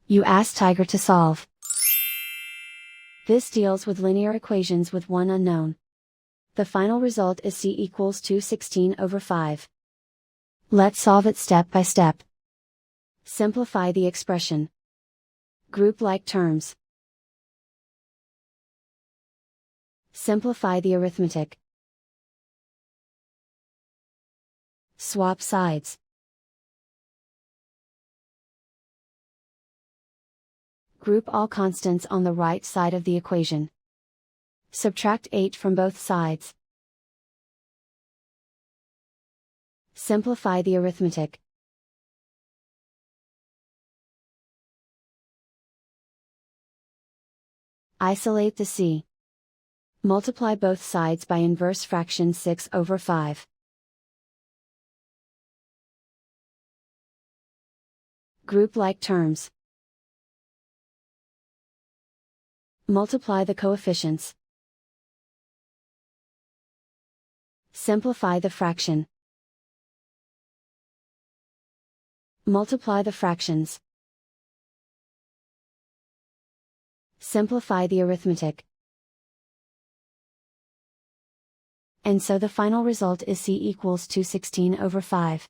You ask Tiger to solve. This deals with linear equations with one unknown. The final result is c equals 216/5. Let's solve it step by step. Simplify the expression. Group like terms. Simplify the arithmetic. Swap sides. Group all constants on the right side of the equation. Subtract 8 from both sides. Simplify the arithmetic. Isolate the c. Multiply both sides by inverse fraction 6/5. Group like terms. Multiply the coefficients. Simplify the fraction. Multiply the fractions. Simplify the arithmetic. And so the final result is c equals 216/5.